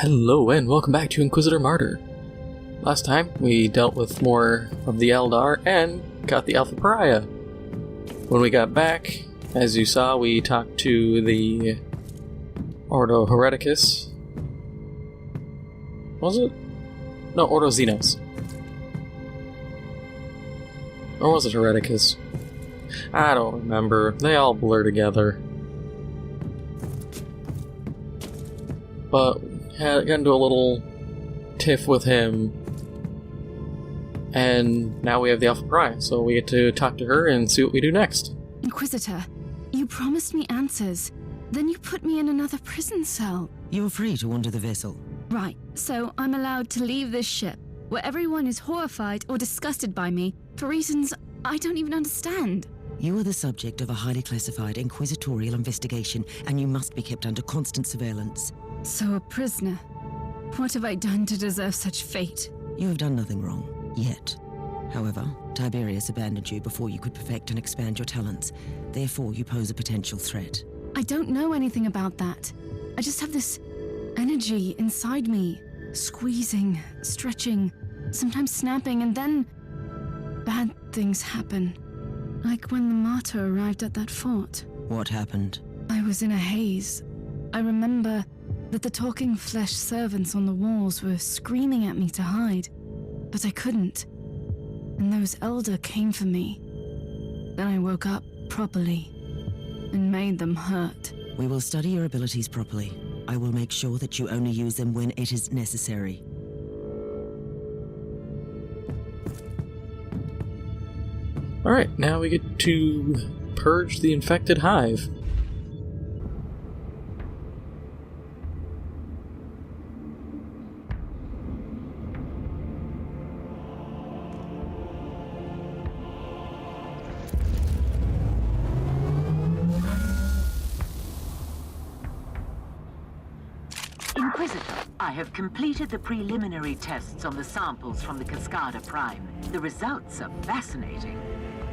Hello and welcome back to Inquisitor Martyr. Last time we dealt with more of the Eldar and got the Alpha Pariah. When we got back, as you saw, we talked to the Ordo Hereticus. Was it? No, Ordo Xenos. Or was it Hereticus? I don't remember. They all blur together. But got into a little tiff with him, and now we have the Alpha Pariah, so we get to talk to her and see what we do next. Inquisitor, you promised me answers. Then you put me in another prison cell. You're free to wander the vessel. Right, so I'm allowed to leave this ship, where everyone is horrified or disgusted by me, for reasons I don't even understand. You are the subject of a highly classified inquisitorial investigation, and you must be kept under constant surveillance. So a prisoner. What have I done to deserve such fate? You have done nothing wrong, yet. However, Tiberius abandoned you before you could perfect and expand your talents. Therefore, you pose a potential threat. I don't know anything about that. I just have this energy inside me, squeezing, stretching, sometimes snapping, and then bad things happen. Like when the Martyr arrived at that fort. What happened? I was in a haze. I remember that the talking flesh servants on the walls were screaming at me to hide, but I couldn't. And those Elder came for me. Then I woke up properly and made them hurt. We will study your abilities properly. I will make sure that you only use them when it is necessary. Alright, now we get to purge the infected Hive. Inquisitor, I have completed the preliminary tests on the samples from the Cascada Prime. The results are fascinating.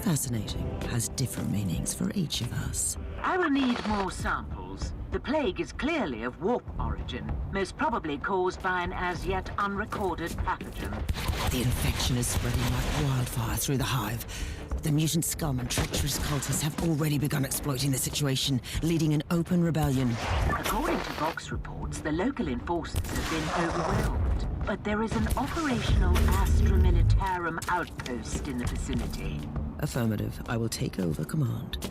Fascinating has different meanings for each of us. I will need more samples. The plague is clearly of warp origin, most probably caused by an as yet unrecorded pathogen. The infection is spreading like wildfire through the Hive. The mutant scum and treacherous cultists have already begun exploiting the situation, leading an open rebellion. According to Vox reports, the local enforcers have been overwhelmed. But there is an operational Astra Militarum outpost in the vicinity. Affirmative. I will take over command.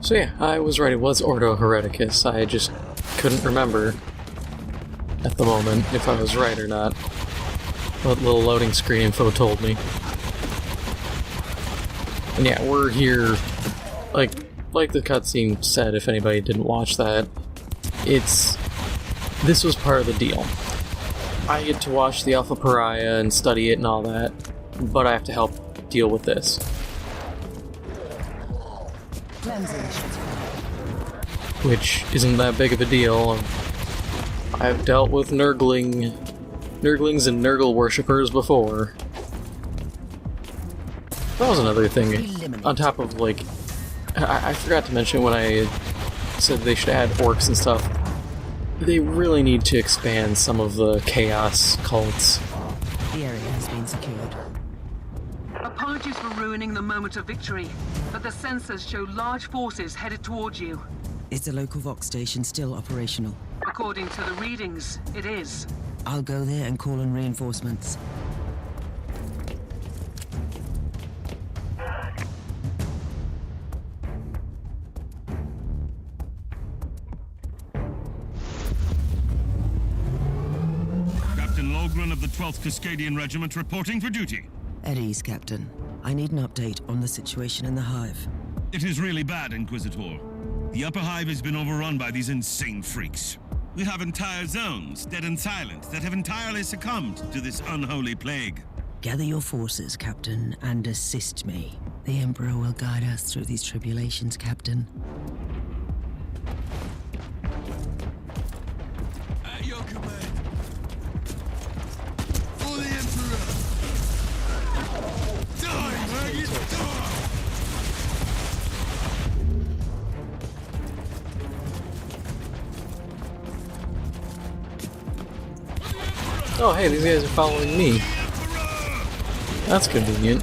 So yeah, I was right, it was Ordo Hereticus. I just couldn't remember at the moment if I was right or not. What little loading screen info told me. And yeah, we're here, like the cutscene said, if anybody didn't watch that, this was part of the deal. I get to watch the Alpha Pariah and study it and all that, but I have to help deal with this. Which isn't that big of a deal. I've dealt with Nurglings and Nurgle worshippers before. That was another thing, on top of, like, I forgot to mention when I said they should add orcs and stuff, they really need to expand some of the chaos cults. The area has been secured. Apologies for ruining the moment of victory, but the sensors show large forces headed towards you. Is the local Vox station still operational? According to the readings, it is. I'll go there and call in reinforcements. Captain Logren of the 12th Cascadian Regiment reporting for duty. At ease, Captain. I need an update on the situation in the Hive. It is really bad, Inquisitor. The upper Hive has been overrun by these insane freaks. We have entire zones, dead and silent, that have entirely succumbed to this unholy plague. Gather your forces, Captain, and assist me. The Emperor will guide us through these tribulations, Captain. At your command. For the Emperor! Die, maggots, die! Oh, hey, these guys are following me. That's convenient.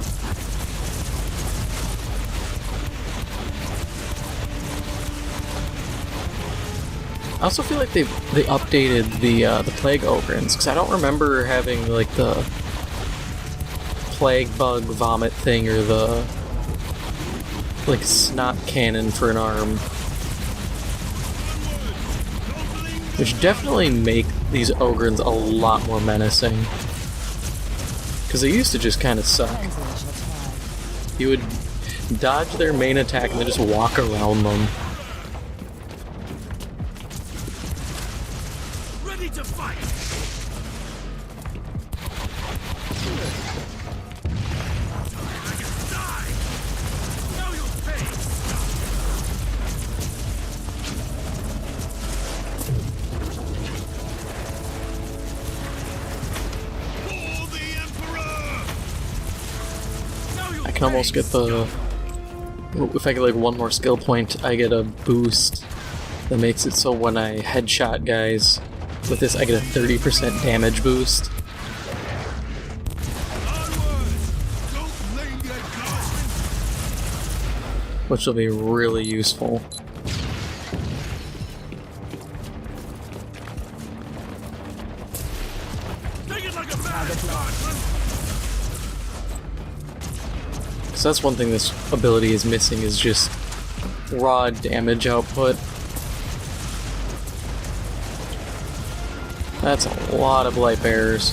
I also feel like they updated the plague ogrins, because I don't remember having like the plague bug vomit thing or the like snot cannon for an arm, which definitely make these ogrins a lot more menacing, because they used to just kind of suck. You would dodge their main attack and then just walk around them. Ready to fight! Die! Now you'll pay! For the Emperor! Now you'll I can almost get the... If I get like one more skill point, I get a boost that makes it so when I headshot guys with this, I get a 30% damage boost. Which will be really useful. So that's one thing this ability is missing, is just raw damage output. That's a lot of light bearers.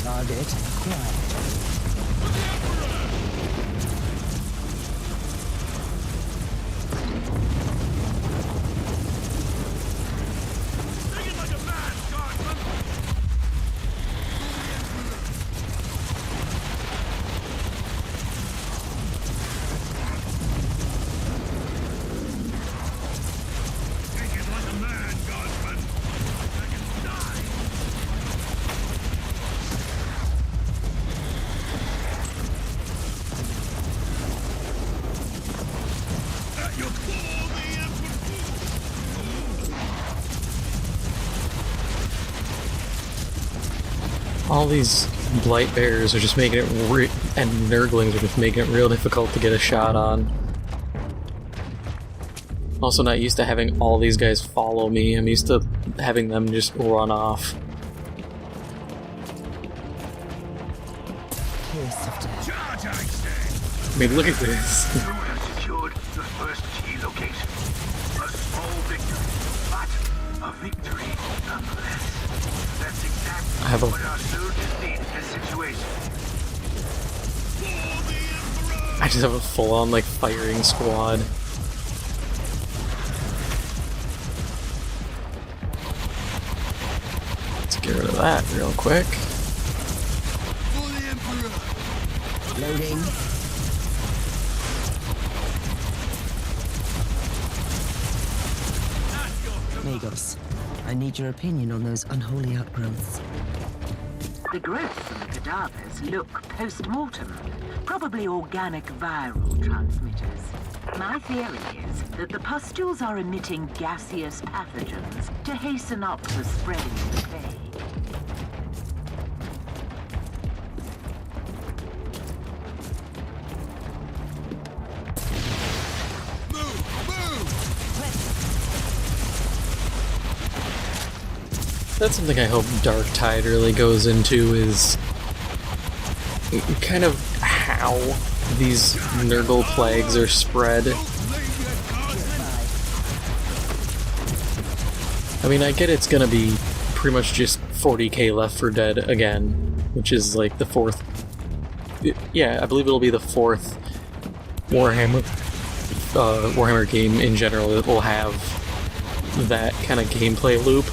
Target acquired. All these blight bearers are just making it and nurglings are just making it real difficult to get a shot on. Also not used to having all these guys follow me. I'm used to having them just run off. I mean, look at this. You have secured the first key location. A small victory, but a victory nonetheless. That's exactly what our soldiers need in this situation. I just have a full-on, like, firing squad. Let's get rid of that real quick. Loading. Magos, I need your opinion on those unholy outgrowths. The growths and the cadavers look post-mortem, probably organic viral transmitters. My theory is that the pustules are emitting gaseous pathogens to hasten up the spreading of the plague. That's something I hope Dark Tide really goes into, is kind of how these Nurgle plagues are spread. I mean, I get it's gonna be pretty much just 40k Left 4 Dead again, which is like the fourth... Yeah, I believe it'll be the fourth Warhammer game in general that will have that kind of gameplay loop.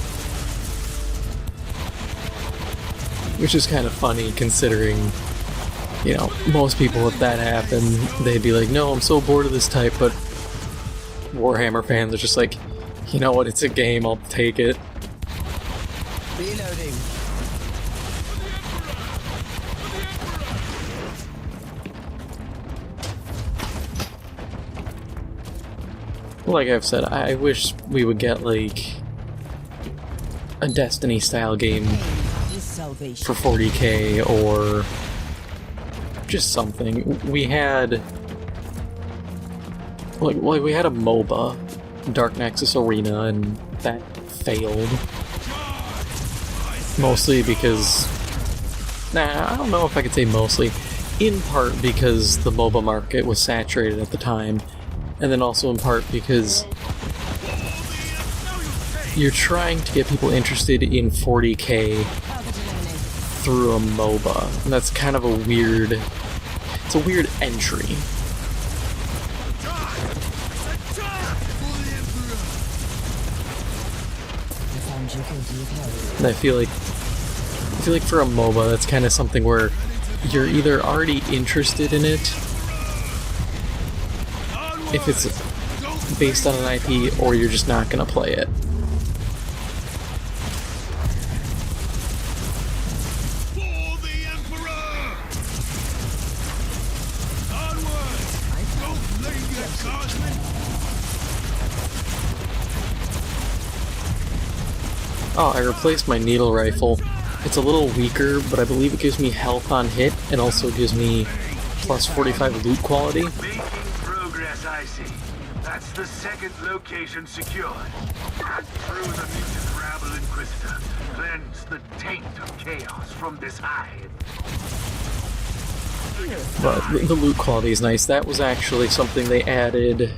Which is kind of funny considering, you know, most people if that happened, they'd be like, no, I'm so bored of this type, but Warhammer fans are just like, you know what, it's a game, I'll take it. Reloading. Like I've said, I wish we would get like a Destiny style game for 40K or just something. We had like we had a MOBA, Dark Nexus Arena, and that failed. Mostly because I don't know if I could say mostly. In part because the MOBA market was saturated at the time, and then also in part because you're trying to get people interested in 40K through a MOBA. And that's kind of a weird... It's a weird entry. And I feel like for a MOBA, that's kind of something where you're either already interested in it, if it's based on an IP, or you're just not going to play it. For the Emperor! Onward! Don't linger, guardsmen! Oh, I replaced my needle rifle. It's a little weaker, but I believe it gives me health on hit, and also gives me plus 45 loot quality. Making progress, I see. That's the second location secured. And through the mutant rabble Inquisitor, cleanse the taint of chaos from this hive. But the loot quality is nice. That was actually something they added.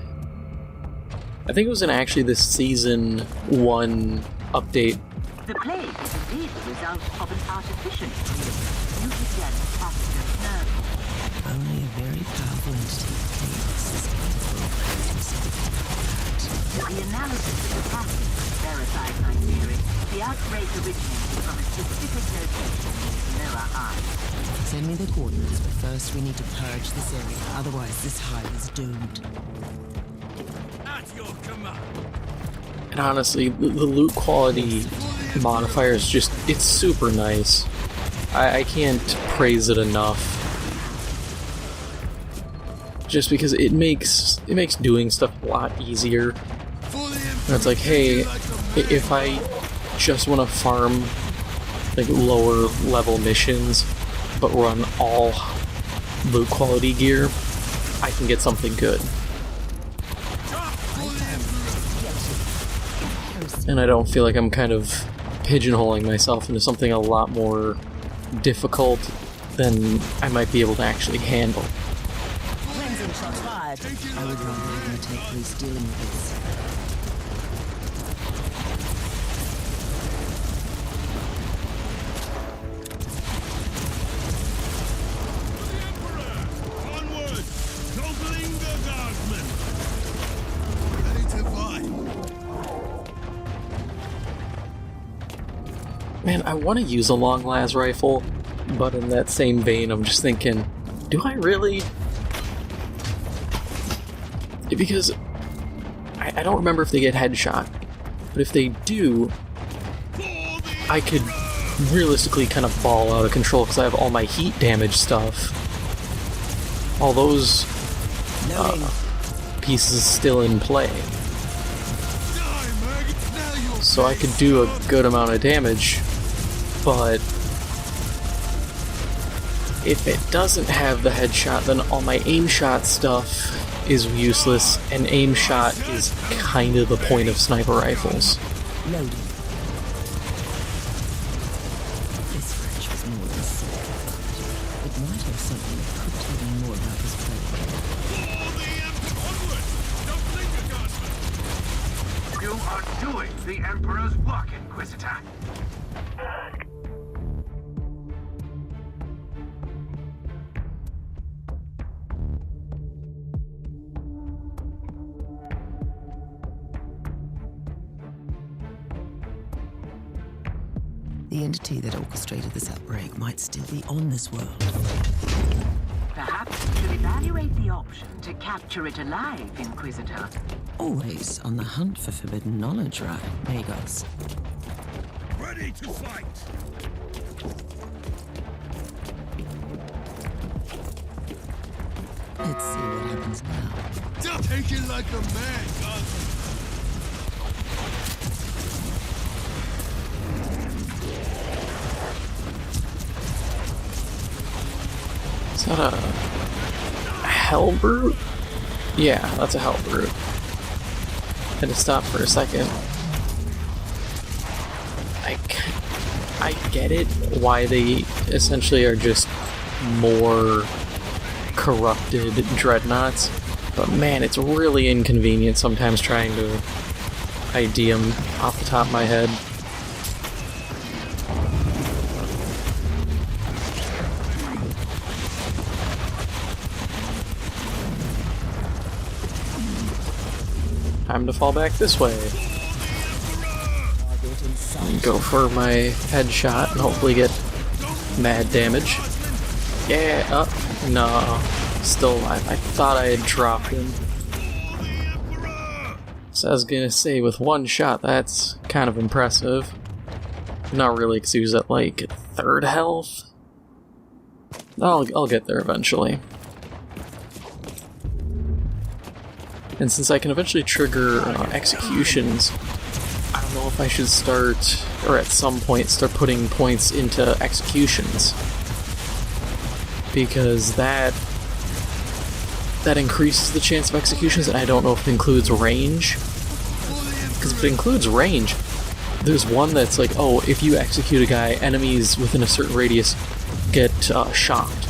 I think it was in actually the Season 1 update. The plague is indeed the result of an artificially created mutagen pathogen nerve. Only a very powerful entity of chaos is capable of creating something like that. The analysis of the pattern verified my theory. The outbreak originated from a specific location in Lower Hive. Send me the coordinates, but first we need to purge this area, otherwise this hive is doomed. At your command! And honestly, the loot quality modifier is just, it's super nice. I can't praise it enough. Just because it makes doing stuff a lot easier. And it's like, hey, if I just want to farm like lower level missions, but run all loot quality gear, I can get something good. And I don't feel like I'm kind of pigeonholing myself into something a lot more difficult than I might be able to actually handle. Cleansing shots fired. I would rather even take police dealing with this. Onward! Don't linger, guardsmen! Ready to fight! Man, I want to use a long las rifle, but in that same vein, I'm just thinking, do I really? Because I don't remember if they get headshot, but if they do, I could realistically kind of ball out of control because I have all my heat damage stuff. All those pieces still in play. So I could do a good amount of damage, but if it doesn't have the headshot, then all my aim shot stuff is useless, and aim shot is kind of the point of sniper rifles. Loading. This French was more than silk. It might have something that could tell me more about this plague. For the Emperor! Onward! Don't linger, guardsmen! You are doing the Emperor's work, Inquisitor. The entity that orchestrated this outbreak might still be on this world. Perhaps we should evaluate the option to capture it alive, Inquisitor. Always on the hunt for forbidden knowledge, right, Magos? Ready to fight! Let's see what happens now. Take it like a man, guardsman. Is that a hell brute? Yeah, that's a hell brute. Had to stop for a second. I get it why they essentially are just more corrupted dreadnoughts, but man, it's really inconvenient sometimes trying to ID them off the top of my head. Time to fall back this way. Go for my headshot and hopefully get mad damage. Yeah, no. Still alive. I thought I had dropped him. So I was gonna say, with one shot, that's kind of impressive. Not really, because he was at like 3rd health. I'll get there eventually. And since I can eventually trigger executions, I don't know if I should start, or at some point start putting points into executions. Because that increases the chance of executions, and I don't know if it includes range. Because if it includes range, there's one that's like, oh, if you execute a guy, enemies within a certain radius get shocked.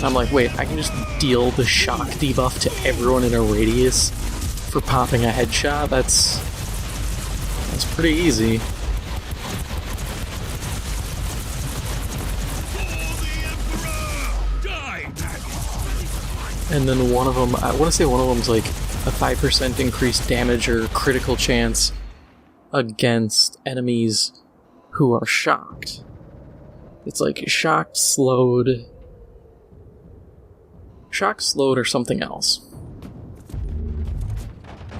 I'm like, wait, I can just deal the shock debuff to everyone in a radius for popping a headshot? That's pretty easy. And then one of them, I want to say one of them's like a 5% increased damage or critical chance against enemies who are shocked. It's like shocked, slowed or something else.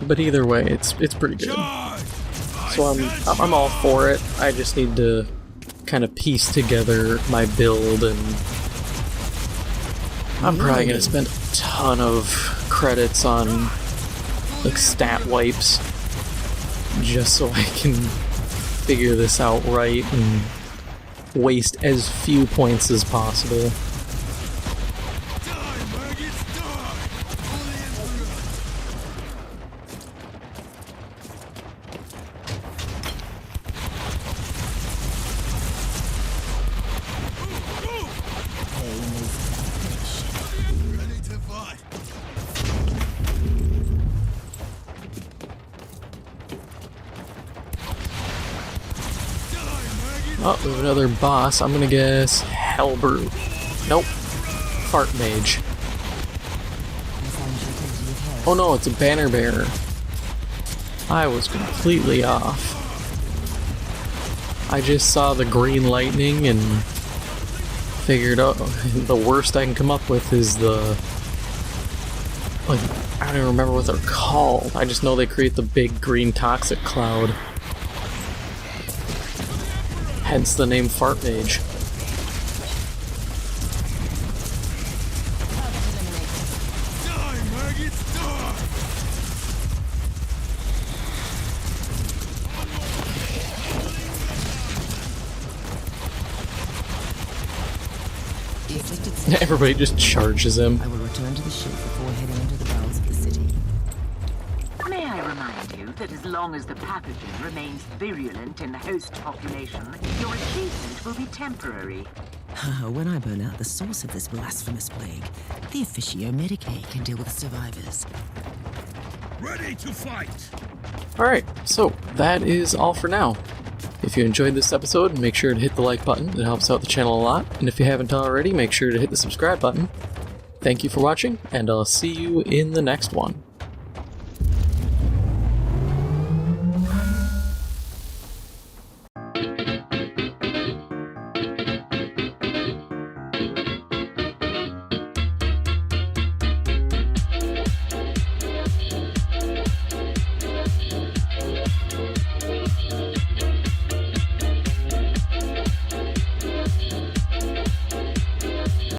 But either way, it's pretty good. So I'm all for it. I just need to kind of piece together my build, and I'm probably gonna spend a ton of credits on like stat wipes just so I can figure this out right and waste as few points as possible. Oh, we have another boss. I'm gonna guess Hellbrute. Nope. Fart Mage. Oh no, it's a banner bearer. I was completely off. I just saw the green lightning and figured, oh, the worst I can come up with is the... like, I don't even remember what they're called. I just know they create the big green toxic cloud. Hence the name Fart Mage. Everybody just charges him. I will return to the ship before heading into the bowels of the city. May I remind you that as long as the pathogen remains virulent in the host population, your achievement will be temporary. When I burn out the source of this blasphemous plague, the Officio Medicae can deal with the survivors. Ready to fight! Alright, so that is all for now. If you enjoyed this episode, make sure to hit the like button. It helps out the channel a lot. And if you haven't already, make sure to hit the subscribe button. Thank you for watching, and I'll see you in the next one.